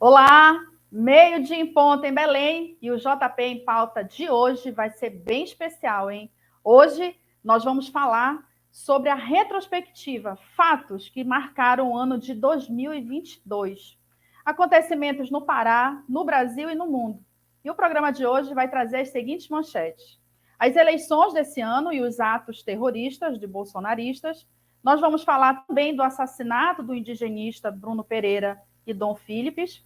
Olá, meio-dia em ponto em Belém e o JP em pauta de hoje vai ser bem especial, hein? Hoje nós vamos falar sobre a retrospectiva, fatos que marcaram o ano de 2022, acontecimentos no Pará, no Brasil e no mundo. E o programa de hoje vai trazer as seguintes manchetes: as eleições desse ano e os atos terroristas de bolsonaristas. Nós vamos falar também do assassinato do indigenista Bruno Pereira e Dom Philips.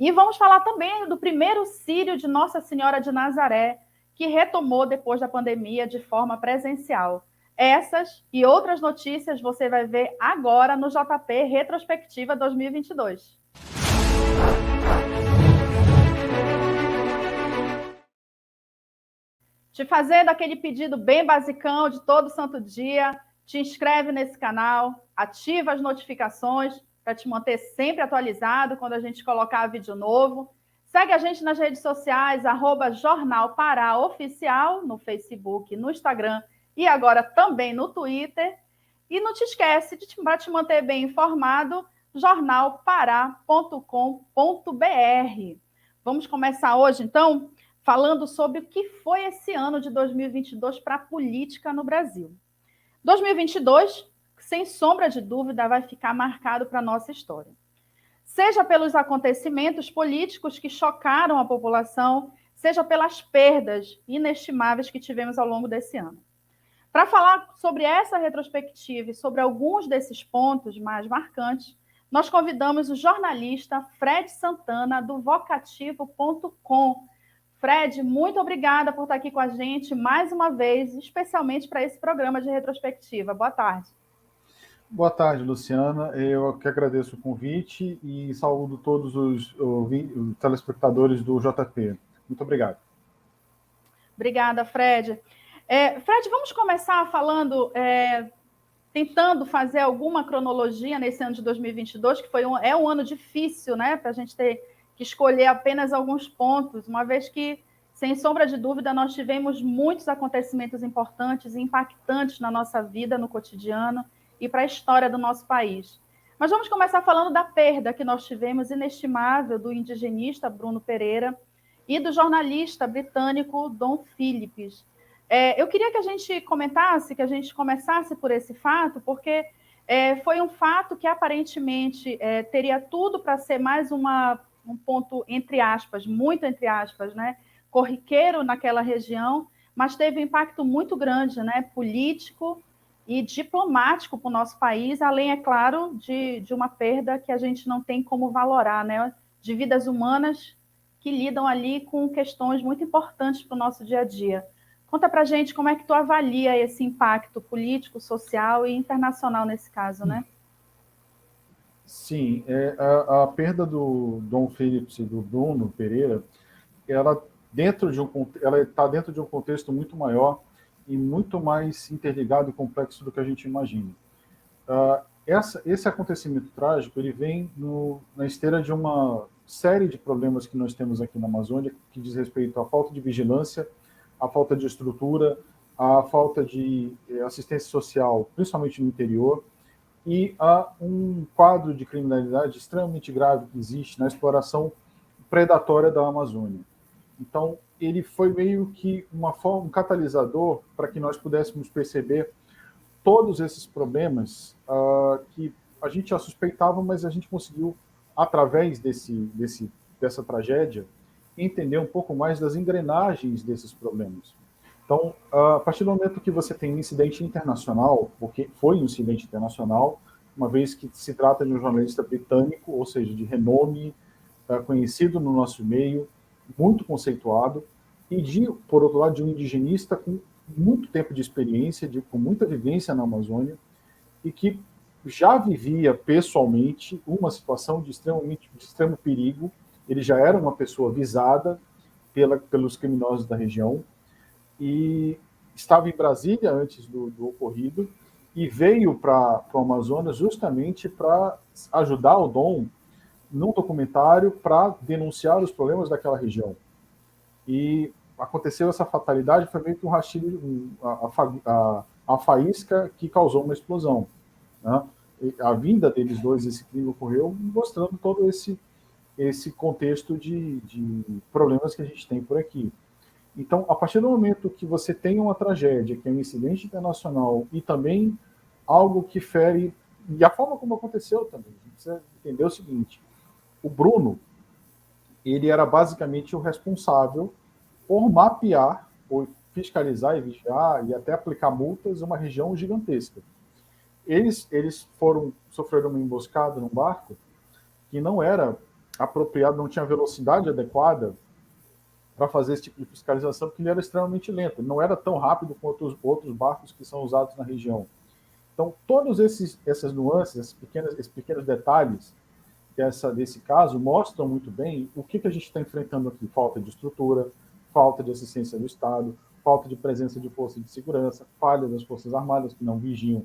E vamos falar também do primeiro Círio de Nossa Senhora de Nazaré, que retomou depois da pandemia de forma presencial. Essas e outras notícias você vai ver agora no JP Retrospectiva 2022. Te fazendo aquele pedido bem basicão de todo santo dia, te inscreve nesse canal, ativa as notificações para te manter sempre atualizado quando a gente colocar vídeo novo. Segue a gente nas redes sociais, @Jornal Pará Oficial, no Facebook, no Instagram e agora também no Twitter. E não te esquece, para te manter bem informado, jornalpará.com.br. Vamos começar hoje, então, falando sobre o que foi esse ano de 2022 para a política no Brasil. 2022, sem sombra de dúvida, vai ficar marcado para a nossa história. Seja pelos acontecimentos políticos que chocaram a população, seja pelas perdas inestimáveis que tivemos ao longo desse ano. Para falar sobre essa retrospectiva e sobre alguns desses pontos mais marcantes, nós convidamos o jornalista Fred Santana, do Vocativo.com. Fred, muito obrigada por estar aqui com a gente mais uma vez, especialmente para esse programa de retrospectiva. Boa tarde. Boa tarde, Luciana. Eu que agradeço o convite e saúdo todos os telespectadores do JP. Muito obrigado. Obrigada, Fred. Fred, vamos começar falando, tentando fazer alguma cronologia nesse ano de 2022, que é um ano difícil, né, para a gente ter que escolher apenas alguns pontos, uma vez que, sem sombra de dúvida, nós tivemos muitos acontecimentos importantes e impactantes na nossa vida, no cotidiano e para a história do nosso país. Mas vamos começar falando da perda que nós tivemos, inestimável, do indigenista Bruno Pereira e do jornalista britânico Dom Philips. Eu queria que a gente comentasse, que a gente começasse por esse fato, porque foi um fato que aparentemente teria tudo para ser mais um ponto, entre aspas, muito entre aspas, né, corriqueiro naquela região, mas teve um impacto muito grande, né, político e diplomático para o nosso país, além, é claro, de uma perda que a gente não tem como valorar, né, de vidas humanas que lidam ali com questões muito importantes para o nosso dia a dia. Conta para a gente como é que tu avalia esse impacto político, social e internacional nesse caso, né? Sim, a perda do Dom Philips e do Bruno Pereira, ela está dentro de um contexto muito maior e muito mais interligado e complexo do que a gente imagina. Esse acontecimento trágico, ele vem na esteira de uma série de problemas que nós temos aqui na Amazônia, que diz respeito à falta de vigilância, à falta de estrutura, à falta de assistência social, principalmente no interior, e há um quadro de criminalidade extremamente grave que existe na exploração predatória da Amazônia. Então, ele foi meio que um catalisador para que nós pudéssemos perceber todos esses problemas que a gente já suspeitava, mas a gente conseguiu, através dessa tragédia, entender um pouco mais das engrenagens desses problemas. Então, a partir do momento que você tem um incidente internacional, porque foi um incidente internacional, uma vez que se trata de um jornalista britânico, ou seja, de renome, conhecido no nosso meio, muito conceituado, e, por outro lado, de um indigenista com muito tempo de experiência, com muita vivência na Amazônia, e que já vivia pessoalmente uma situação de extremo perigo. Ele já era uma pessoa visada pelos criminosos da região, e estava em Brasília antes do ocorrido, e veio para o Amazonas justamente para ajudar o Dom num documentário para denunciar os problemas daquela região. E aconteceu essa fatalidade, foi meio que um rastilho, a faísca que causou uma explosão, né? A vinda deles dois, esse crime ocorreu, mostrando todo esse esse contexto de problemas que a gente tem por aqui. Então, a partir do momento que você tem uma tragédia, que é um incidente internacional, e também algo que fere, e a forma como aconteceu também, a gente precisa entender o seguinte: o Bruno, ele era basicamente o responsável por mapear, por fiscalizar e vigiar e até aplicar multas em uma região gigantesca. Eles sofreram uma emboscada num barco que não era apropriado, não tinha velocidade adequada para fazer esse tipo de fiscalização, porque ele era extremamente lento, ele não era tão rápido quanto os outros barcos que são usados na região. Então, todos essas nuances, esses pequenos detalhes desse caso mostram muito bem o que a gente está enfrentando aqui: falta de estrutura, falta de assistência do Estado, falta de presença de forças de segurança, falha das Forças Armadas que não vigiam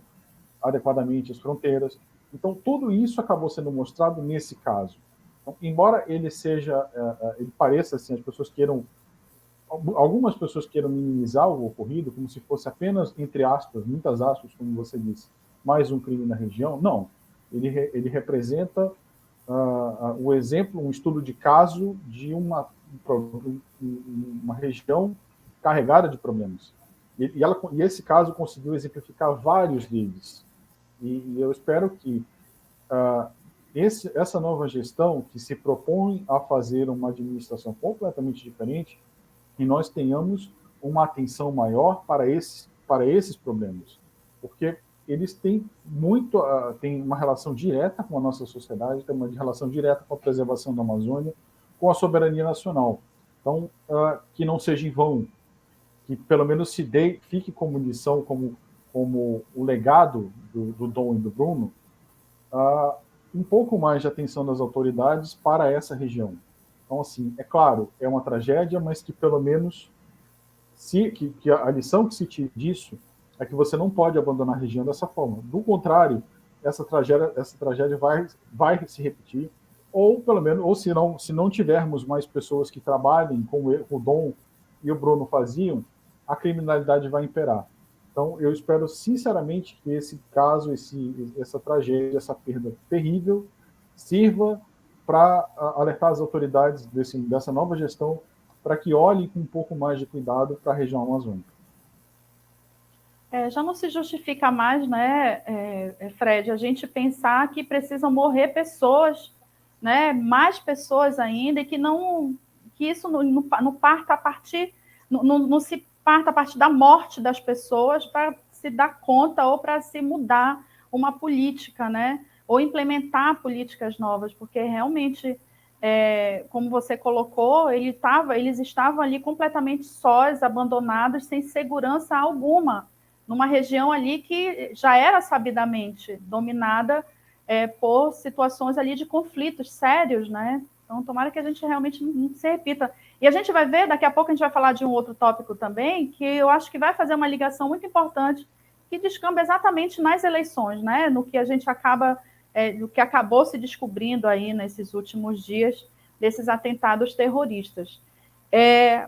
adequadamente as fronteiras. Então, tudo isso acabou sendo mostrado nesse caso. Então, embora ele pareça assim, algumas pessoas queiram minimizar o ocorrido como se fosse apenas, entre aspas, muitas aspas, como você disse, mais um crime na região. Não, ele representa o exemplo, um estudo de caso de uma região carregada de problemas. E esse caso conseguiu exemplificar vários deles. E eu espero que essa nova gestão, que se propõe a fazer uma administração completamente diferente, que nós tenhamos uma atenção maior para esses problemas, porque eles têm uma relação direta com a nossa sociedade, têm uma relação direta com a preservação da Amazônia, com a soberania nacional. Então, que não seja em vão, que pelo menos fique como lição, como o legado do Dom e do Bruno, um pouco mais de atenção das autoridades para essa região. Então, assim, é claro, é uma tragédia, mas que pelo menos que a lição que se tira disso é que você não pode abandonar a região dessa forma. Do contrário, essa tragédia vai se repetir, ou pelo menos, ou se não tivermos mais pessoas que trabalhem como o Dom e o Bruno faziam, a criminalidade vai imperar. Então, eu espero sinceramente que esse caso, essa tragédia, essa perda terrível, sirva para alertar as autoridades dessa nova gestão para que olhem com um pouco mais de cuidado para a região amazônica. Já não se justifica mais, né, Fred, a gente pensar que precisam morrer pessoas, né, mais pessoas ainda, e que isso não parta a partir, não se parta a partir da morte das pessoas para se dar conta ou para se mudar uma política, né, ou implementar políticas novas, porque realmente, como você colocou, eles estavam ali completamente sós, abandonados, sem segurança alguma, numa região ali que já era sabidamente dominada por situações ali de conflitos sérios, né? Então, tomara que a gente realmente não se repita. E a gente vai ver, daqui a pouco a gente vai falar de um outro tópico também, que eu acho que vai fazer uma ligação muito importante, que descamba exatamente nas eleições, né? No que a gente no que acabou se descobrindo aí nesses últimos dias, desses atentados terroristas.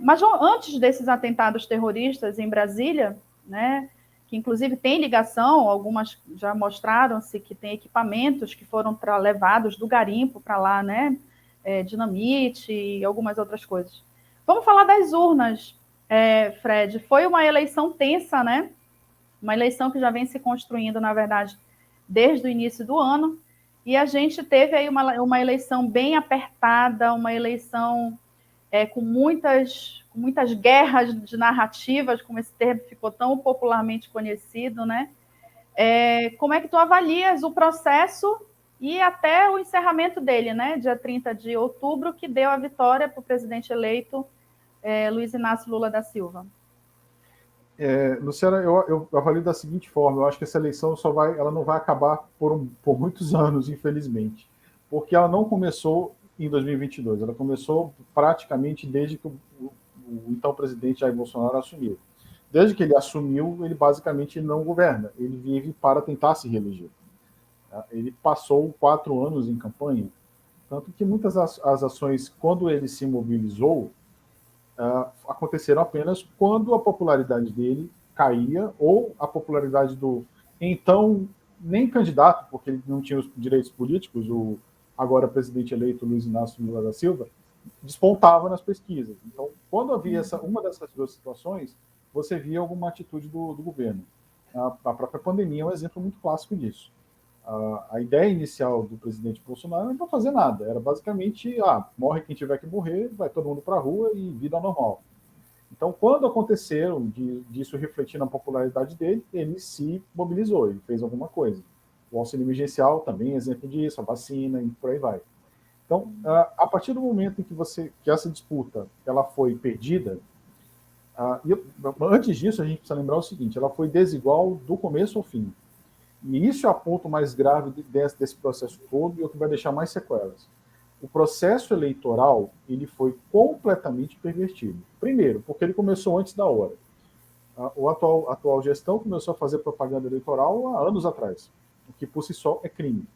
Mas antes desses atentados terroristas em Brasília, né, que inclusive tem ligação, algumas já mostraram-se que tem equipamentos que foram levados do garimpo para lá, né, dinamite e algumas outras coisas. Vamos falar das urnas, Fred. Foi uma eleição tensa, né? Uma eleição que já vem se construindo, na verdade, desde o início do ano, e a gente teve aí uma eleição bem apertada, uma eleição com muitas guerras de narrativas, como esse termo ficou tão popularmente conhecido, né? Como é que tu avalias o processo e até o encerramento dele, né? Dia 30 de outubro, que deu a vitória para o presidente eleito Luiz Inácio Lula da Silva. Luciana, eu avalio da seguinte forma: eu acho que essa eleição ela não vai acabar por muitos anos, infelizmente, porque ela não começou em 2022, ela começou praticamente desde que o então presidente Jair Bolsonaro assumiu. Desde que ele assumiu, ele basicamente não governa, ele vive para tentar se reeleger. Ele passou 4 anos em campanha, tanto que muitas as ações, quando ele se mobilizou, aconteceram apenas quando a popularidade dele caía, ou a popularidade do então nem candidato, porque ele não tinha os direitos políticos, o agora presidente eleito Luiz Inácio Lula da Silva, despontava nas pesquisas. Então, quando havia uma dessas duas situações, você via alguma atitude do governo. A própria pandemia é um exemplo muito clássico disso. A ideia inicial do presidente Bolsonaro não era não fazer nada, era basicamente, morre quem tiver que morrer, vai todo mundo para a rua e vida normal. Então, quando aconteceram disso refletir na popularidade dele, ele se mobilizou, ele fez alguma coisa. O auxílio emergencial também é exemplo disso, a vacina e por aí vai. Então, a partir do momento em que essa disputa ela foi perdida, antes disso, a gente precisa lembrar o seguinte, ela foi desigual do começo ao fim. E isso é o ponto mais grave desse processo todo e o que vai deixar mais sequelas. O processo eleitoral ele foi completamente pervertido. Primeiro, porque ele começou antes da hora. A atual gestão começou a fazer propaganda eleitoral há anos atrás, o que por si só é crime.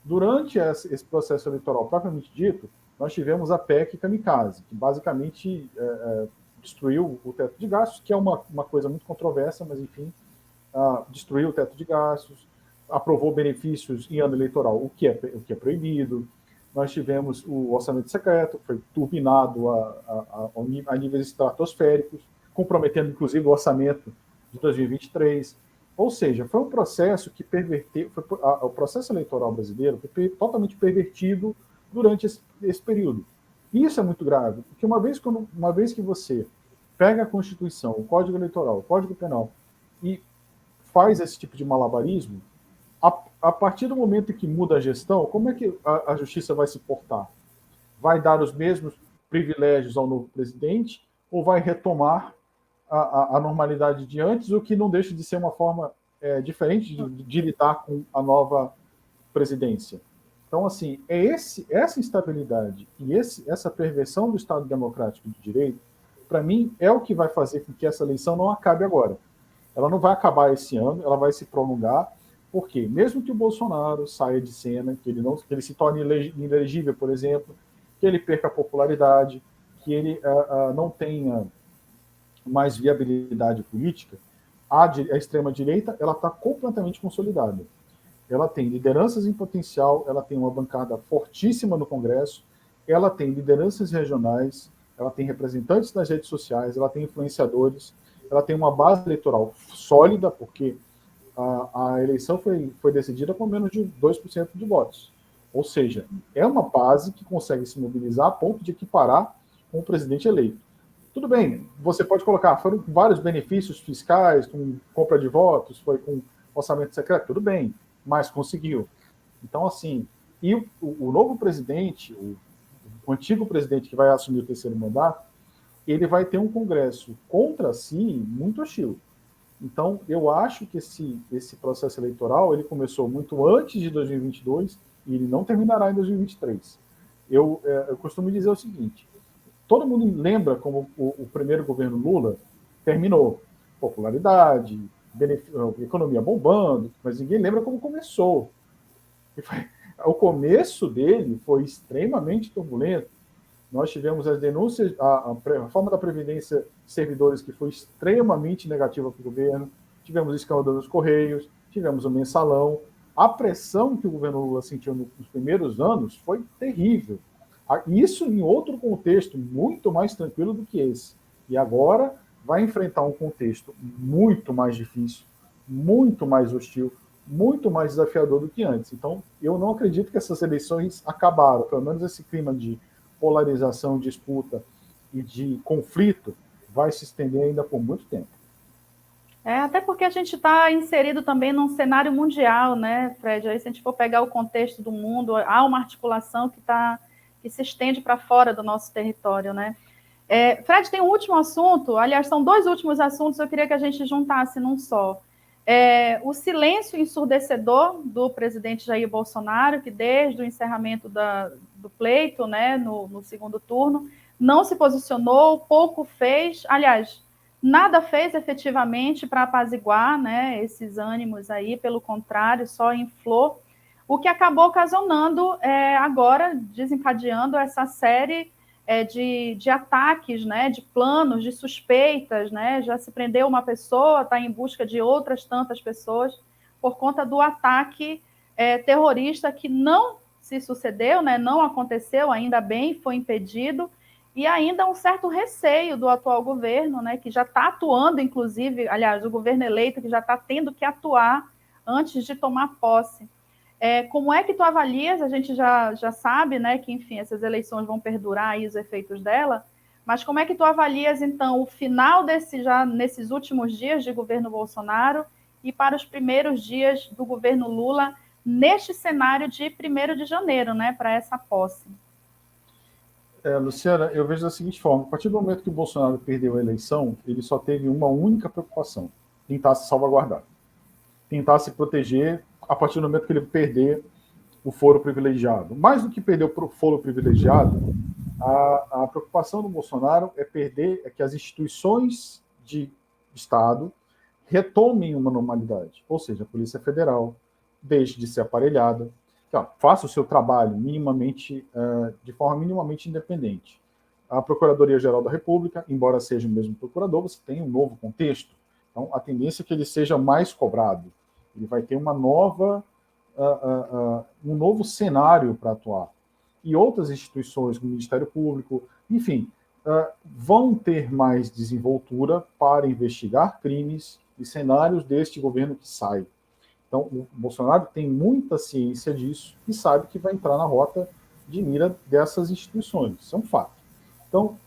Durante esse processo eleitoral propriamente dito, nós tivemos a PEC Kamikaze, que basicamente destruiu o teto de gastos, que é uma coisa muito controversa, mas enfim, destruiu o teto de gastos, aprovou benefícios em ano eleitoral, o que é proibido. Nós tivemos o orçamento secreto, que foi turbinado a níveis estratosféricos, comprometendo inclusive o orçamento de 2023. Ou seja, foi um processo que perverteu, o processo eleitoral brasileiro foi totalmente pervertido durante esse período. E isso é muito grave, porque uma vez que você pega a Constituição, o Código Eleitoral, o Código Penal, e faz esse tipo de malabarismo, a partir do momento em que muda a gestão, como é que a justiça vai se portar? Vai dar os mesmos privilégios ao novo presidente ou vai retomar a normalidade de antes, o que não deixa de ser uma forma diferente de lidar com a nova presidência? Então, assim, essa instabilidade e essa perversão do Estado Democrático de Direito, para mim, é o que vai fazer com que essa eleição não acabe agora. Ela não vai acabar esse ano, ela vai se prolongar, porque mesmo que o Bolsonaro saia de cena, que ele se torne inelegível, por exemplo, que ele perca a popularidade, que ele não tenha mais viabilidade política, a extrema-direita ela está completamente consolidada. Ela tem lideranças em potencial, ela tem uma bancada fortíssima no Congresso, ela tem lideranças regionais, ela tem representantes nas redes sociais, ela tem influenciadores, ela tem uma base eleitoral sólida, porque a eleição foi decidida com menos de 2% de votos. Ou seja, é uma base que consegue se mobilizar a ponto de equiparar com o presidente eleito. Tudo bem, você pode colocar, foram vários benefícios fiscais, com compra de votos, foi com orçamento secreto, tudo bem, mas conseguiu. Então, assim, e o novo presidente, o antigo presidente que vai assumir o terceiro mandato, ele vai ter um Congresso contra si muito hostil. Então, eu acho que esse processo eleitoral ele começou muito antes de 2022 e ele não terminará em 2023. Eu costumo dizer o seguinte, todo mundo lembra como o primeiro governo Lula terminou. Popularidade, economia bombando, mas ninguém lembra como começou. O começo dele foi extremamente turbulento. Nós tivemos as denúncias, a reforma da Previdência de servidores que foi extremamente negativa para o governo, tivemos o escândalo dos Correios, tivemos o mensalão. A pressão que o governo Lula sentiu nos primeiros anos foi terrível. Isso em outro contexto muito mais tranquilo do que esse. E agora vai enfrentar um contexto muito mais difícil, muito mais hostil, muito mais desafiador do que antes. Então, eu não acredito que essas eleições acabaram, pelo menos esse clima de polarização, disputa e de conflito vai se estender ainda por muito tempo. Até porque a gente está inserido também num cenário mundial, né, Fred? Aí, se a gente for pegar o contexto do mundo, há uma articulação que se estende para fora do nosso território, né? Fred, tem um último assunto, aliás, são dois últimos assuntos, eu queria que a gente juntasse num só. O silêncio ensurdecedor do presidente Jair Bolsonaro, que desde o encerramento do pleito, né, no segundo turno, não se posicionou, pouco fez, aliás, nada fez efetivamente para apaziguar, né, esses ânimos aí, pelo contrário, só inflou, o que acabou ocasionando agora, desencadeando essa série de ataques, né, de planos, de suspeitas, né, já se prendeu uma pessoa, está em busca de outras tantas pessoas, por conta do ataque terrorista que não se sucedeu, né? Não aconteceu, ainda bem, foi impedido, e ainda um certo receio do atual governo, né? Que já está atuando, inclusive, aliás, o governo eleito que já está tendo que atuar antes de tomar posse. Como é que tu avalias? A gente já sabe, né, que, enfim, essas eleições vão perdurar aí os efeitos dela, mas como é que tu avalias, então, o final nesses últimos dias de governo Bolsonaro e para os primeiros dias do governo Lula, neste cenário de 1º de janeiro, né, para essa posse? Luciana, eu vejo da seguinte forma: a partir do momento que o Bolsonaro perdeu a eleição, ele só teve uma única preocupação: tentar se salvaguardar, tentar se proteger a partir do momento que ele perder o foro privilegiado. Mais do que perder o foro privilegiado, a preocupação do Bolsonaro é que as instituições de Estado retomem uma normalidade, ou seja, a Polícia Federal deixe de ser aparelhada, faça o seu trabalho minimamente, de forma minimamente independente. A Procuradoria-Geral da República, embora seja o mesmo procurador, você tem um novo contexto, então a tendência é que ele seja mais cobrado, ele vai ter um novo cenário para atuar. E outras instituições, como o Ministério Público, enfim, vão ter mais desenvoltura para investigar crimes e cenários deste governo que sai. Então, o Bolsonaro tem muita ciência disso e sabe que vai entrar na rota de mira dessas instituições. Isso é um fato. Então,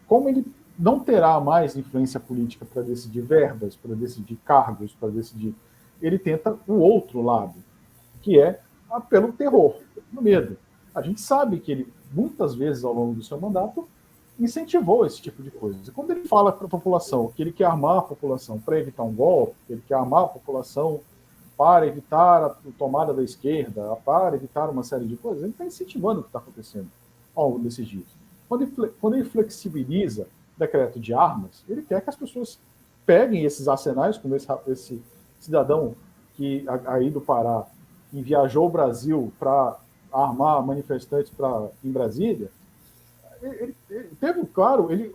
como ele não terá mais influência política para decidir verbas, para decidir cargos, para decidir... Ele tenta o outro lado, que é pelo terror, pelo medo. A gente sabe que ele, muitas vezes ao longo do seu mandato, incentivou esse tipo de coisa. E quando ele fala para a população que ele quer armar a população para evitar um golpe, que ele quer armar a população para evitar a tomada da esquerda, para evitar uma série de coisas, ele está incentivando o que está acontecendo ao longo desses dias. Quando ele flexibiliza o decreto de armas, ele quer que as pessoas peguem esses arsenais, como esse cidadão que aí do Pará, que viajou ao Brasil para armar manifestantes em Brasília.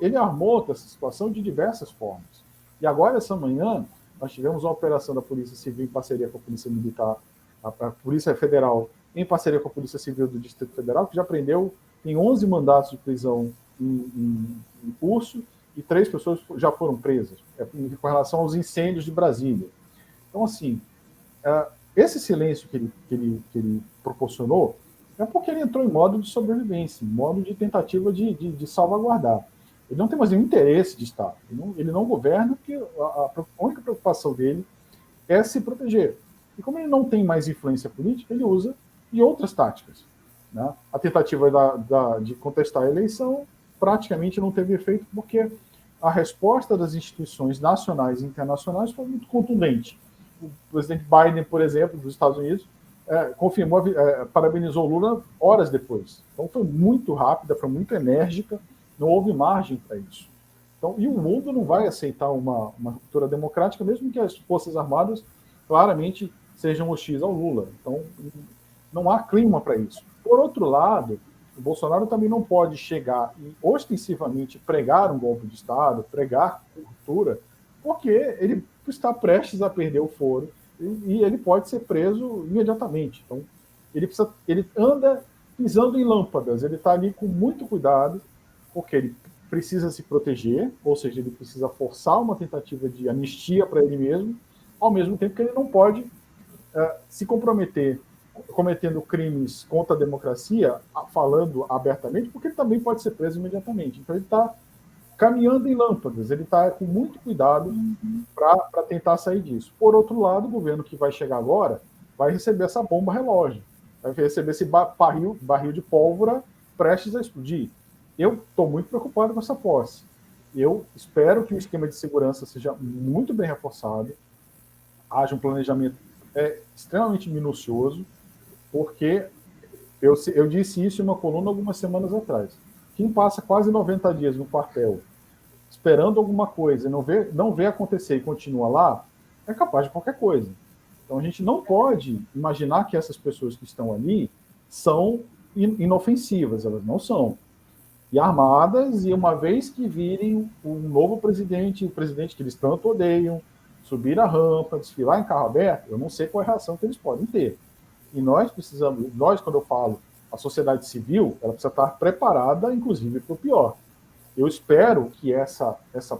Ele armou essa situação de diversas formas. E agora, essa manhã, nós tivemos uma operação da Polícia Civil em parceria com a Polícia Militar, a Polícia Federal, em parceria com a Polícia Civil do Distrito Federal, que já prendeu, tem 11 mandatos de prisão em curso, e 3 pessoas já foram presas, com relação aos incêndios de Brasília. Então, assim, esse silêncio que ele proporcionou é porque ele entrou em modo de sobrevivência, em modo de tentativa de salvaguardar. Ele não tem mais nenhum interesse de Estado. Ele não governa, porque a única preocupação dele é se proteger. E como ele não tem mais influência política, ele usa de outras táticas. Né? A tentativa de contestar a eleição praticamente não teve efeito, porque a resposta das instituições nacionais e internacionais foi muito contundente. O presidente Biden, por exemplo, dos Estados Unidos, parabenizou Lula horas depois. Então foi muito rápida, foi muito enérgica, não houve margem para isso. Então, e o mundo não vai aceitar uma ruptura democrática, mesmo que as Forças Armadas claramente sejam hostis ao Lula. Então, não há clima para isso. Por outro lado, o Bolsonaro também não pode chegar e ostensivamente pregar um golpe de Estado, pregar ruptura, porque ele está prestes a perder o foro e ele pode ser preso imediatamente. Então, ele anda pisando em lâmpadas, ele está ali com muito cuidado, porque ele precisa se proteger, ou seja, ele precisa forçar uma tentativa de anistia para ele mesmo, ao mesmo tempo que ele não pode se comprometer cometendo crimes contra a democracia, falando abertamente, porque ele também pode ser preso imediatamente. Então ele está caminhando em lâmpadas, ele está com muito cuidado para tentar sair disso. Por outro lado, o governo que vai chegar agora vai receber essa bomba relógio, vai receber esse barril de pólvora prestes a explodir. Eu estou muito preocupado com essa posse. Eu espero que o esquema de segurança seja muito bem reforçado, haja um planejamento extremamente minucioso, porque eu disse isso em uma coluna algumas semanas atrás. Quem passa quase 90 dias no quartel esperando alguma coisa e não vê acontecer e continua lá, é capaz de qualquer coisa. Então a gente não pode imaginar que essas pessoas que estão ali são inofensivas, elas não são. E armadas, e uma vez que virem um novo presidente, o presidente que eles tanto odeiam, subir a rampa, desfilar em carro aberto, eu não sei qual é a reação que eles podem ter. E nós precisamos, quando eu falo a sociedade civil, ela precisa estar preparada, inclusive, para o pior. Eu espero que essa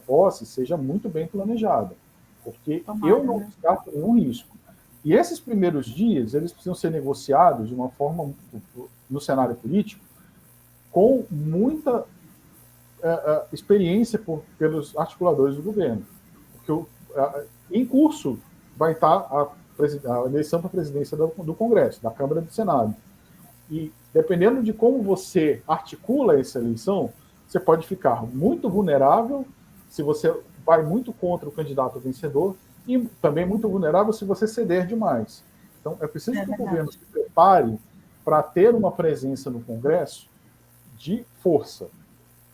posse seja muito bem planejada, porque eu não descarto nenhum risco. E esses primeiros dias, eles precisam ser negociados de uma forma, no cenário político, com muita experiência pelos articuladores do governo. Porque em curso vai estar a eleição para a presidência do Congresso, da Câmara e do Senado. E, dependendo de como você articula essa eleição, você pode ficar muito vulnerável se você vai muito contra o candidato vencedor e também muito vulnerável se você ceder demais. Então, é preciso que o governo se prepare para ter uma presença no Congresso de força.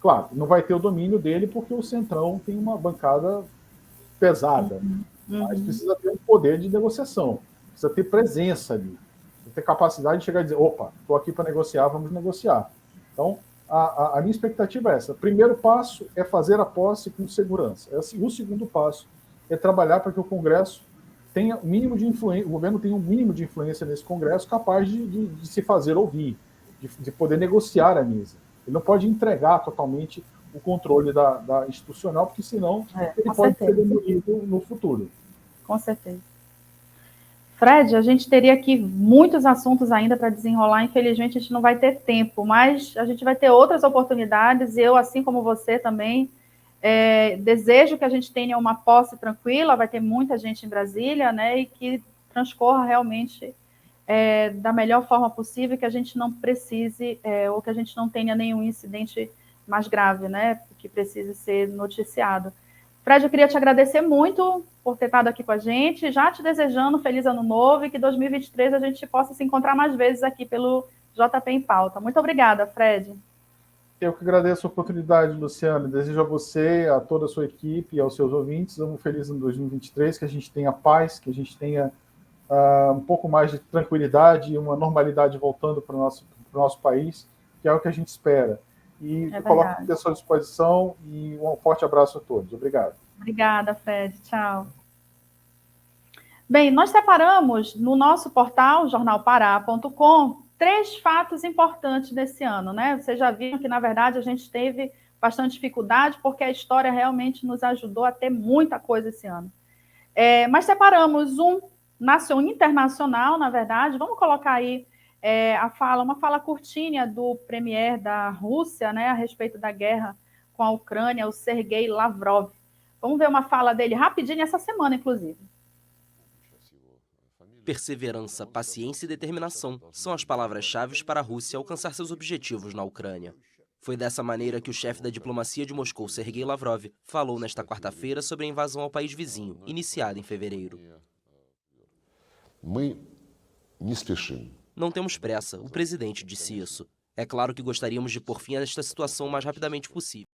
Claro, não vai ter o domínio dele porque o Centrão tem uma bancada pesada, mas precisa ter um poder de negociação, precisa ter presença ali, precisa ter capacidade de chegar e dizer, opa, estou aqui para negociar, vamos negociar. Então, a minha expectativa é essa. O primeiro passo é fazer a posse com segurança. O segundo passo é trabalhar para que o Congresso tenha o mínimo de influência, o governo tenha um mínimo de influência nesse Congresso capaz de se fazer ouvir, de poder negociar a mesa. Ele não pode entregar totalmente o controle da institucional, porque senão ele pode ser demolido no futuro. Com certeza. Fred, a gente teria aqui muitos assuntos ainda para desenrolar, infelizmente a gente não vai ter tempo, mas a gente vai ter outras oportunidades, eu, assim como você também, desejo que a gente tenha uma posse tranquila, vai ter muita gente em Brasília, né, e que transcorra realmente da melhor forma possível, que a gente não precise, ou que a gente não tenha nenhum incidente mais grave, né, que precise ser noticiado. Fred, eu queria te agradecer muito por ter estado aqui com a gente, já te desejando um feliz ano novo e que 2023 a gente possa se encontrar mais vezes aqui pelo JP em Pauta. Muito obrigada, Fred. Eu que agradeço a oportunidade, Luciano. Desejo a você, a toda a sua equipe e aos seus ouvintes um feliz ano 2023, que a gente tenha paz, que a gente tenha um pouco mais de tranquilidade e uma normalidade voltando para o nosso país, que é o que a gente espera. E coloco aqui à sua disposição e um forte abraço a todos. Obrigado. Obrigada, Fred. Tchau. Bem, nós separamos no nosso portal, jornalpará.com, 3 fatos importantes desse ano, né? Vocês já viram que, na verdade, a gente teve bastante dificuldade, porque a história realmente nos ajudou a ter muita coisa esse ano. Mas separamos um internacional, na verdade. Vamos colocar aí uma fala curtinha do premier da Rússia, né, a respeito da guerra com a Ucrânia, o Sergei Lavrov. Vamos ver uma fala dele rapidinho essa semana, inclusive. Perseverança, paciência e determinação são as palavras-chave para a Rússia alcançar seus objetivos na Ucrânia. Foi dessa maneira que o chefe da diplomacia de Moscou, Sergei Lavrov, falou nesta quarta-feira sobre a invasão ao país vizinho, iniciada em fevereiro. Não temos pressa, o presidente disse isso. É claro que gostaríamos de pôr fim a esta situação o mais rapidamente possível.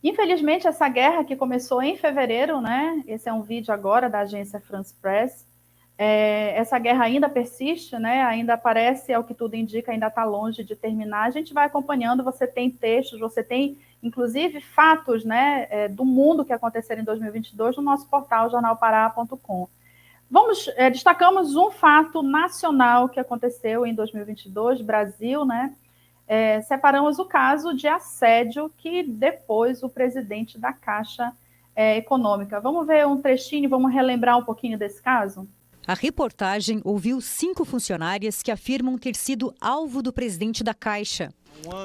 Infelizmente, essa guerra que começou em fevereiro, né? Esse é um vídeo agora da agência France Press. Essa guerra ainda persiste, né? Ainda parece, ao que tudo indica, ainda está longe de terminar. A gente vai acompanhando, você tem textos, você tem, inclusive, fatos, né, do mundo que aconteceram em 2022 no nosso portal, jornalpará.com. Destacamos um fato nacional que aconteceu em 2022, Brasil, né? Separamos o caso de assédio que depois o presidente da Caixa Econômica. Vamos ver um trechinho, vamos relembrar um pouquinho desse caso? A reportagem ouviu 5 funcionárias que afirmam ter sido alvo do presidente da Caixa.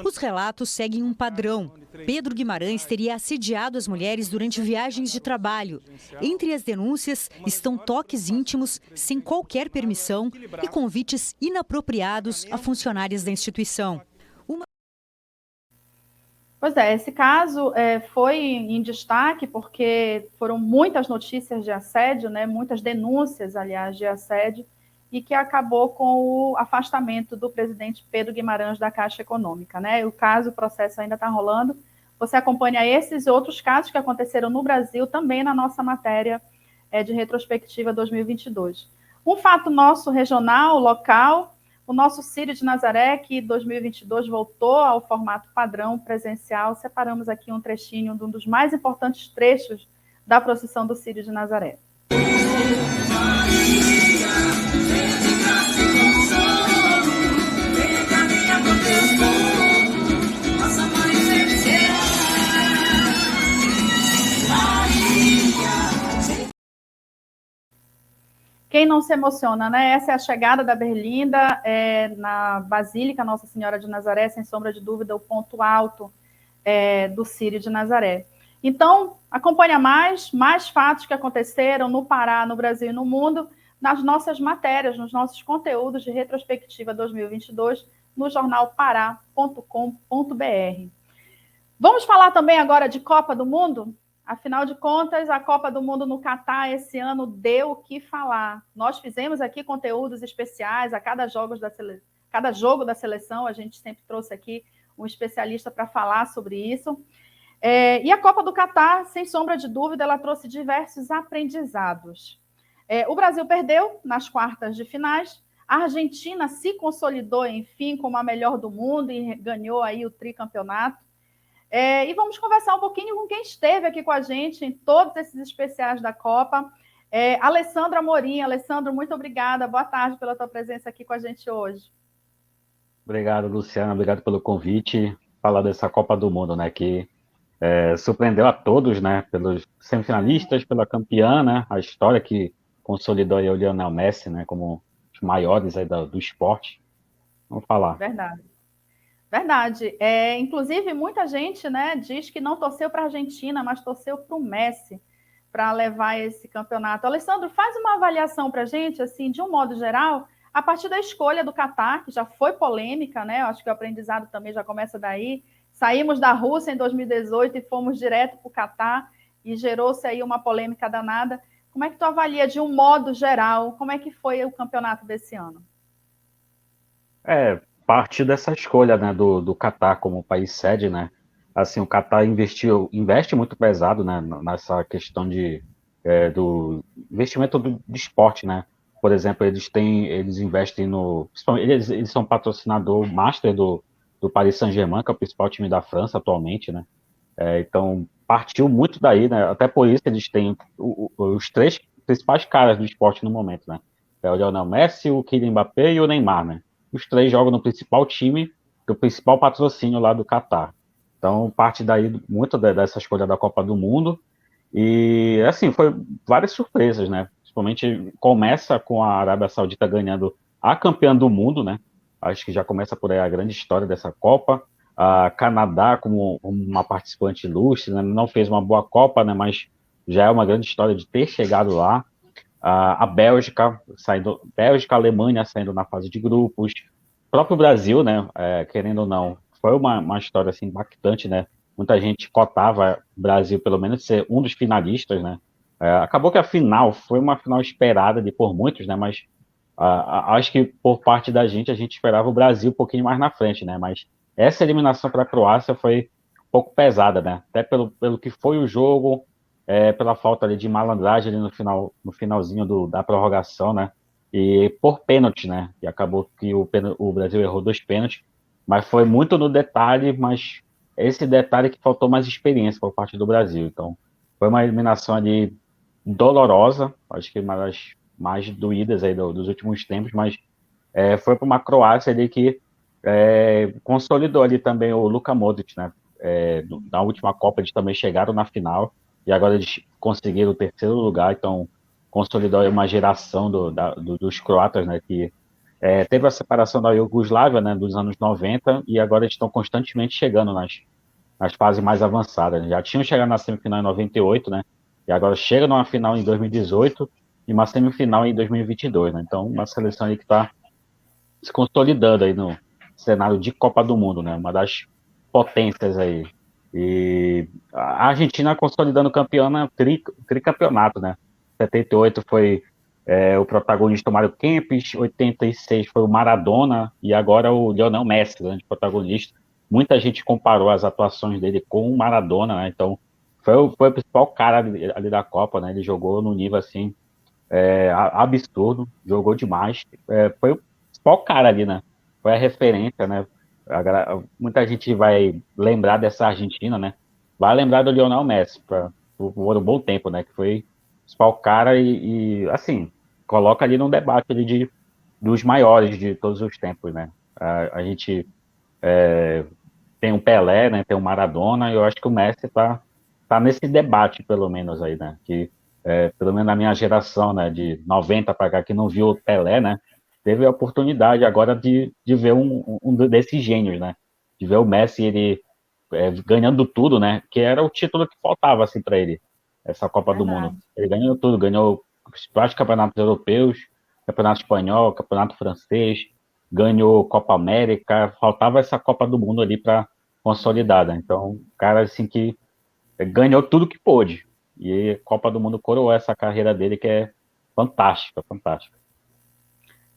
Os relatos seguem um padrão. Pedro Guimarães teria assediado as mulheres durante viagens de trabalho. Entre as denúncias estão toques íntimos, sem qualquer permissão, e convites inapropriados a funcionárias da instituição. Pois é, esse caso foi em destaque porque foram muitas notícias de assédio, né, muitas denúncias, aliás, de assédio, e que acabou com o afastamento do presidente Pedro Guimarães da Caixa Econômica, né? O processo ainda está rolando. Você acompanha esses e outros casos que aconteceram no Brasil também na nossa matéria de retrospectiva 2022. Um fato nosso regional, local, o nosso Círio de Nazaré, que em 2022 voltou ao formato padrão presencial. Separamos aqui um trechinho de um dos mais importantes trechos da procissão do Círio de Nazaré. Quem não se emociona, né? Essa é a chegada da Berlinda na Basílica Nossa Senhora de Nazaré, sem sombra de dúvida, o ponto alto do Círio de Nazaré. Então, acompanha mais fatos que aconteceram no Pará, no Brasil e no mundo, nas nossas matérias, nos nossos conteúdos de retrospectiva 2022, no jornal pará.com.br. Vamos falar também agora de Copa do Mundo? Afinal de contas, a Copa do Mundo no Catar esse ano deu o que falar. Nós fizemos aqui conteúdos especiais a cada jogo da seleção, a gente sempre trouxe aqui um especialista para falar sobre isso. E a Copa do Catar, sem sombra de dúvida, ela trouxe diversos aprendizados. O Brasil perdeu nas quartas de finais, a Argentina se consolidou, enfim, como a melhor do mundo e ganhou aí o tricampeonato. E vamos conversar um pouquinho com quem esteve aqui com a gente em todos esses especiais da Copa. Alessandro Amorim. Alessandro, muito obrigada. Boa tarde pela tua presença aqui com a gente hoje. Obrigado, Luciana. Obrigado pelo convite. Falar dessa Copa do Mundo, né? Que surpreendeu a todos, né? Pelos semifinalistas, pela campeã, né? A história que consolidou aí o Lionel Messi, né? Como os maiores aí do esporte. Vamos falar. Verdade. Inclusive, muita gente, né, diz que não torceu para a Argentina, mas torceu para o Messi para levar esse campeonato. Alessandro, faz uma avaliação para a gente, assim, de um modo geral, a partir da escolha do Catar, que já foi polêmica, né? Eu acho que o aprendizado também já começa daí. Saímos da Rússia em 2018 e fomos direto para o Catar e gerou-se aí uma polêmica danada. Como é que tu avalia, de um modo geral, como é que foi o campeonato desse ano? Parte dessa escolha, né, do Catar como país sede, né? Assim, o Catar investe muito pesado, né, nessa questão do investimento do esporte, né? Por exemplo, eles investem eles são patrocinador master do Paris Saint-Germain, que é o principal time da França atualmente, né? Então, partiu muito daí, né? Até por isso eles têm os três principais caras do esporte no momento, né? O Lionel Messi, o Kylian Mbappé e o Neymar, né? Os três jogam no principal time do principal patrocínio lá do Catar. Então, parte daí muito dessa escolha da Copa do Mundo. E, assim, foi várias surpresas, né? Principalmente começa com a Arábia Saudita ganhando a campeã do mundo, né? Acho que já começa por aí a grande história dessa Copa. A Canadá como uma participante ilustre, né? Não fez uma boa Copa, né? Mas já é uma grande história de ter chegado lá. A Bélgica, Alemanha saindo na fase de grupos, o próprio Brasil, né, querendo ou não, foi uma história assim, impactante, né? Muita gente cotava o Brasil pelo menos ser um dos finalistas, né? Acabou que a final foi uma final esperada por muitos, né? Mas acho que por parte da gente, a gente esperava o Brasil um pouquinho mais na frente, né? Mas essa eliminação para a Croácia foi um pouco pesada, né? Até pelo que foi o jogo, pela falta ali de malandragem ali no finalzinho da prorrogação, né? E por pênalti, né? E acabou que o Brasil errou 2 pênaltis, mas foi muito no detalhe, mas esse detalhe que faltou mais experiência por parte do Brasil. Então, foi uma eliminação ali dolorosa, acho que uma das mais doídas aí dos últimos tempos, mas foi para uma Croácia ali que consolidou ali também o Luka Modric, né? Na última Copa eles também chegaram na final, e agora eles conseguiram o 3º lugar, então consolidou aí uma geração dos croatas, né, que teve a separação da Iugoslávia, né, dos anos 90, e agora eles estão constantemente chegando nas fases mais avançadas, né? Já tinham chegado na semifinal em 98, né, e agora chega numa final em 2018 e uma semifinal em 2022, né, então uma seleção aí que está se consolidando aí no cenário de Copa do Mundo, né, uma das potências aí. E a Argentina consolidando campeã no tricampeonato, né? 78 foi o protagonista, o Mário Kempes, 86 foi o Maradona, e agora o Lionel Messi, grande protagonista. Muita gente comparou as atuações dele com o Maradona, né? Então, foi o principal cara ali da Copa, né? Ele jogou no nível, assim, absurdo, jogou demais. Foi o principal cara ali, né? Foi a referência, né? Muita gente vai lembrar dessa Argentina, né? Vai lembrar do Lionel Messi por um bom tempo, né? Que foi o principal cara e assim, coloca ali num debate ali dos maiores de todos os tempos, né? A gente tem um Pelé, né? Tem um Maradona, e eu acho que o Messi tá nesse debate, pelo menos, aí, né? Que pelo menos na minha geração, né, de 90 para cá, que não viu o Pelé, né, teve a oportunidade agora de ver um desses gênios, né, de ver o Messi, ele ganhando tudo, né, que era o título que faltava, assim, para ele, essa Copa do Mundo. Verdade. Ele ganhou tudo, ganhou os principais campeonatos europeus, campeonato espanhol, campeonato francês, ganhou Copa América, faltava essa Copa do Mundo ali para consolidar, né? Então, cara, assim, que ganhou tudo que pôde. E a Copa do Mundo coroou essa carreira dele, que é fantástica, fantástica.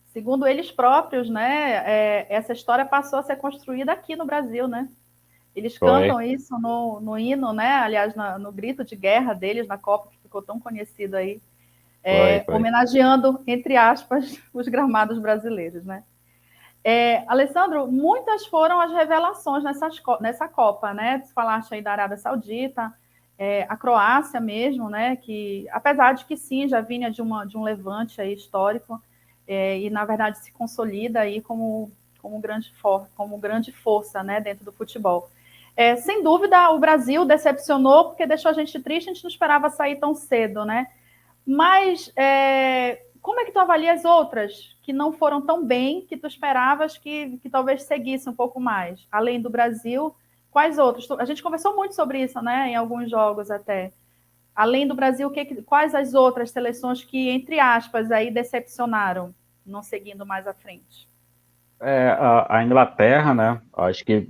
Segundo eles próprios, né, essa história passou a ser construída aqui no Brasil, né? Eles Foi, cantam isso no hino, né? Aliás, no grito de guerra deles na Copa, que ficou tão conhecido aí, foi. homenageando, entre aspas, os gramados brasileiros, né? Alessandro, muitas foram as revelações nessa Copa, né? Tu falaste aí da Arábia Saudita, a Croácia mesmo, né? Que, apesar de que sim, já vinha de um levante aí histórico, e na verdade se consolida aí como grande força, né? Dentro do futebol. Sem dúvida, o Brasil decepcionou porque deixou a gente triste, a gente não esperava sair tão cedo, né? Mas como é que tu avalia as outras que não foram tão bem, que tu esperavas que talvez seguisse um pouco mais? Além do Brasil, quais outros? A gente conversou muito sobre isso, né? Em alguns jogos até. Além do Brasil, quais as outras seleções que, entre aspas, aí decepcionaram, não seguindo mais à frente? A Inglaterra, né? Acho que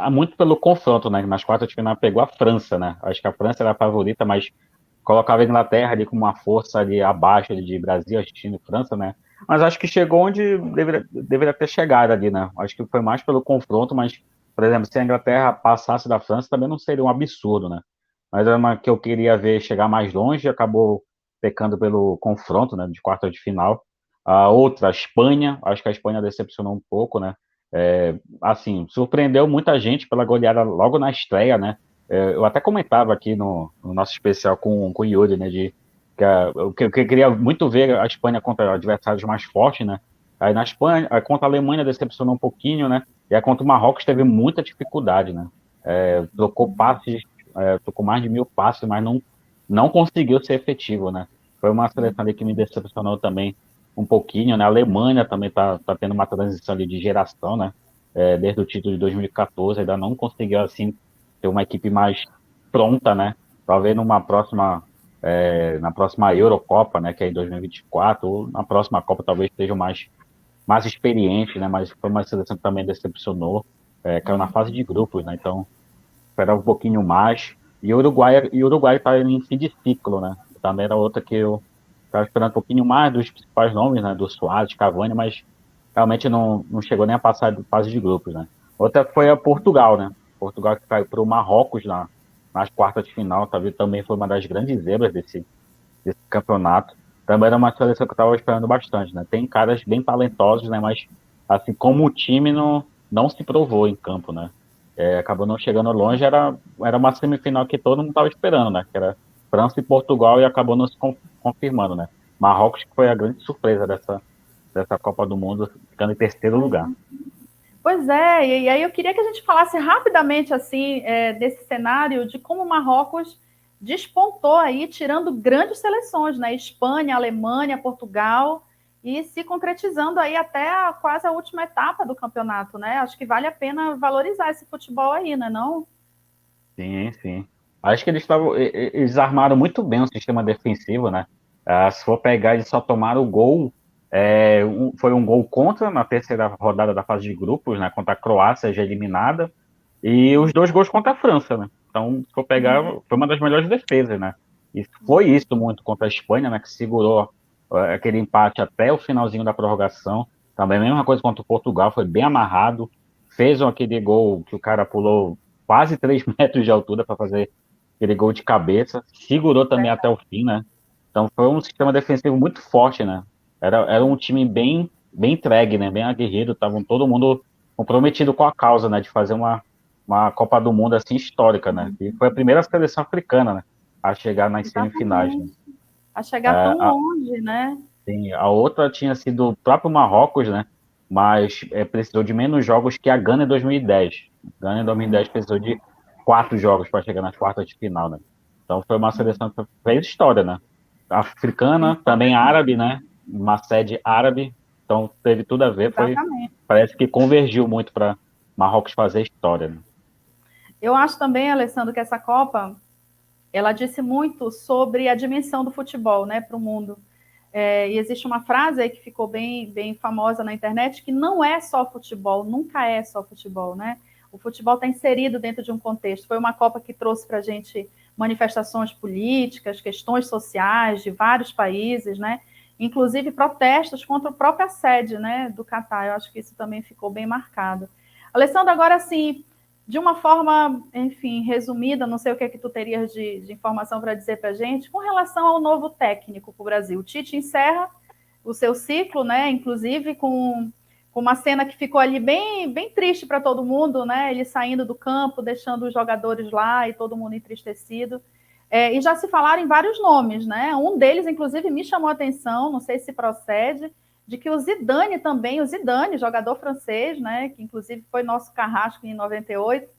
muito pelo confronto, né? Nas quartas de final pegou a França, né? Acho que a França era a favorita, mas colocava a Inglaterra ali com uma força ali abaixo ali de Brasil, Argentina e França, né? Mas acho que chegou onde deveria ter chegado ali, né? Acho que foi mais pelo confronto, mas, por exemplo, se a Inglaterra passasse da França, também não seria um absurdo, né? Mas era uma que eu queria ver chegar mais longe, acabou pecando pelo confronto, né? De quarta de final. A outra, a Espanha, acho que a Espanha decepcionou um pouco, né? Assim, surpreendeu muita gente pela goleada logo na estreia, né? Eu até comentava aqui no nosso especial com o Yuri, né, que eu queria muito ver a Espanha contra adversários mais fortes, né? Aí na Espanha, aí contra a Alemanha decepcionou um pouquinho, né? E aí contra o Marrocos teve muita dificuldade, né? Trocou passes, trocou mais de 1000 passes, mas não conseguiu ser efetivo, né? Foi uma seleção ali que me decepcionou também um pouquinho, né? A Alemanha também tá tendo uma transição ali de geração, né? Desde o título de 2014, ainda não conseguiu, assim, ter uma equipe mais pronta, né? Talvez na próxima Eurocopa, né? Que é em 2024, ou na próxima Copa talvez estejam mais experientes, né? Mas foi uma seleção que também decepcionou, caiu na fase de grupos, né? Então esperava um pouquinho mais. E o Uruguai está em fim de ciclo, né? Também era outra que eu estava esperando um pouquinho mais dos principais nomes, né? Do Suárez, Cavani, mas realmente não chegou nem a passar de fase de grupos, né? Outra foi a Portugal, né? Portugal que caiu para o Marrocos nas quartas de final, também foi uma das grandes zebras desse campeonato. Também era uma seleção que eu estava esperando bastante, né? Tem caras bem talentosos, né? Mas, assim, como o time não se provou em campo, né? Acabou não chegando longe, era uma semifinal que todo mundo estava esperando, né? Que era França e Portugal e acabou não se confirmando, né? Marrocos que foi a grande surpresa dessa Copa do Mundo, ficando em terceiro lugar. Pois é, e aí eu queria que a gente falasse rapidamente assim desse cenário de como o Marrocos despontou aí, tirando grandes seleções, né? Espanha, Alemanha, Portugal, e se concretizando aí até quase a última etapa do campeonato, né? Acho que vale a pena valorizar esse futebol aí, né? Não? Sim, sim. Acho que eles armaram muito bem o sistema defensivo, né? Se for pegar, eles só tomaram o gol. Foi um gol contra na terceira rodada da fase de grupos, né? Contra a Croácia, já eliminada. E os 2 gols contra a França, né? Então, se for pegar, foi uma das melhores defesas, né? E foi isso muito contra a Espanha, né? Que segurou aquele empate até o finalzinho da prorrogação. Também a mesma coisa contra o Portugal, foi bem amarrado. Fez aquele gol que o cara pulou quase 3 metros de altura para fazer aquele gol de cabeça. Segurou também até o fim, né? Então foi um sistema defensivo muito forte, né? Era um time bem entregue, né? Bem aguerrido. Estavam todo mundo comprometido com a causa, né? De fazer uma Copa do Mundo assim histórica, né? E foi a primeira seleção africana, né? A chegar nas semifinais, né? Exatamente. A chegar tão A, longe, né? sim, a outra tinha sido o próprio Marrocos, né? Mas precisou de menos jogos que a Gana em 2010. A Gana em 2010 precisou de 4 jogos para chegar nas quartas de final, né? Então foi uma seleção que fez história, né? africana, também árabe, né? Uma sede árabe, então teve tudo a ver, parece que convergiu muito para Marrocos fazer história. Né? Eu acho também, Alessandro, que essa Copa, ela disse muito sobre a dimensão do futebol, né, para o mundo. E existe uma frase aí que ficou bem famosa na internet, que não é só futebol, nunca é só futebol, né? O futebol está inserido dentro de um contexto. Foi uma Copa que trouxe para a gente manifestações políticas, questões sociais de vários países, né? Inclusive protestos contra a própria sede, né, do Catar. Eu acho que isso também ficou bem marcado. Alessandro, agora sim, de uma forma, enfim, resumida, não sei o que é que tu terias de informação para dizer para a gente, com relação ao novo técnico para o Brasil. O Tite encerra o seu ciclo, né? Inclusive com uma cena que ficou ali bem triste para todo mundo, né? Ele saindo do campo, deixando os jogadores lá e todo mundo entristecido. E já se falaram em vários nomes, né? Um deles, inclusive, me chamou a atenção, não sei se procede, de que o Zidane também, jogador francês, né, que inclusive foi nosso carrasco em 98,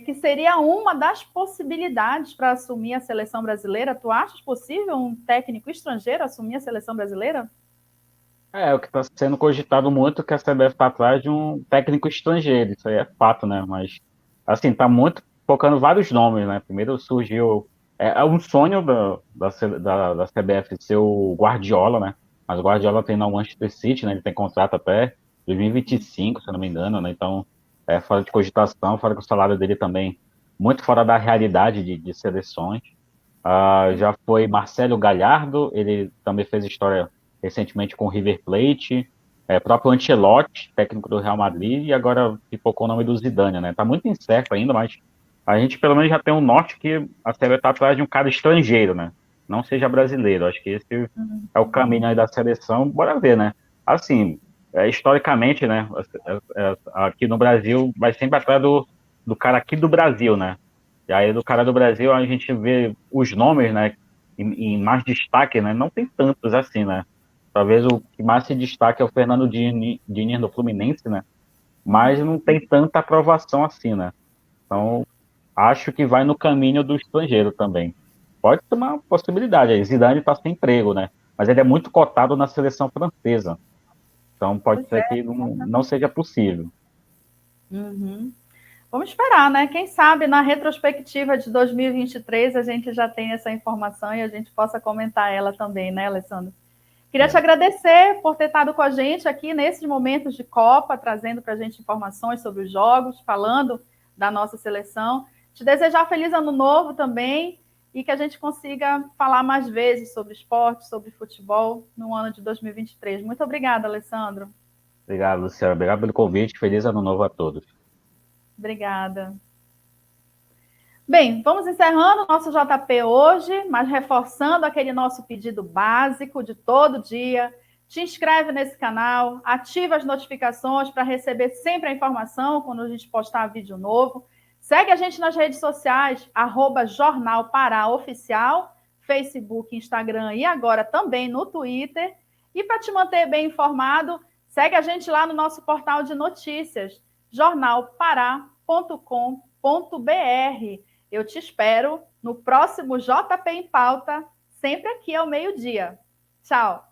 que seria uma das possibilidades para assumir a seleção brasileira. Tu achas possível um técnico estrangeiro assumir a seleção brasileira? O que está sendo cogitado muito que a CBF está atrás de um técnico estrangeiro, isso aí é fato, né? Mas, assim, está muito focando vários nomes, né? Primeiro surgiu. É um sonho da CBF ser o Guardiola, né? Mas o Guardiola tem no Manchester City, né? Ele tem contrato até 2025, se eu não me engano, né? Então, é fora de cogitação, fora que o salário dele também muito fora da realidade de seleções. Já foi Marcelo Gallardo, ele também fez história recentemente com o River Plate, próprio Ancelotti, técnico do Real Madrid, e agora pipocou o nome do Zidane, né? Tá muito incerto ainda, mas a gente pelo menos já tem um norte que a CBF está atrás de um cara estrangeiro, né? Não seja brasileiro. Acho que esse é o caminho aí da seleção. Bora ver, né? Assim, historicamente, né? Aqui no Brasil, vai sempre atrás do cara aqui do Brasil, né? E aí do cara do Brasil a gente vê os nomes, né? Em mais destaque, né? Não tem tantos assim, né? Talvez o que mais se destaque é o Fernando Diniz do Fluminense, né? Mas não tem tanta aprovação assim, né? Então, acho que vai no caminho do estrangeiro também. Pode ser uma possibilidade. Aí Zidane está sem emprego, né? Mas ele é muito cotado na seleção francesa. Então, pode ser que não seja possível. Uhum. Vamos esperar, né? Quem sabe na retrospectiva de 2023 a gente já tem essa informação e a gente possa comentar ela também, né, Alessandro? Queria te agradecer por ter estado com a gente aqui nesses momentos de Copa, trazendo para a gente informações sobre os jogos, falando da nossa seleção. Te desejar feliz ano novo também e que a gente consiga falar mais vezes sobre esporte, sobre futebol no ano de 2023. Muito obrigada, Alessandro. Obrigado, Luciano. Obrigado pelo convite. Feliz ano novo a todos. Obrigada. Bem, vamos encerrando o nosso JP hoje, mas reforçando aquele nosso pedido básico de todo dia. Te inscreve nesse canal, ativa as notificações para receber sempre a informação quando a gente postar vídeo novo. Segue a gente nas redes sociais, @Jornal Pará Oficial, Facebook, Instagram e agora também no Twitter. E para te manter bem informado, segue a gente lá no nosso portal de notícias, jornalpará.com.br. Eu te espero no próximo JP em Pauta, sempre aqui ao meio-dia. Tchau!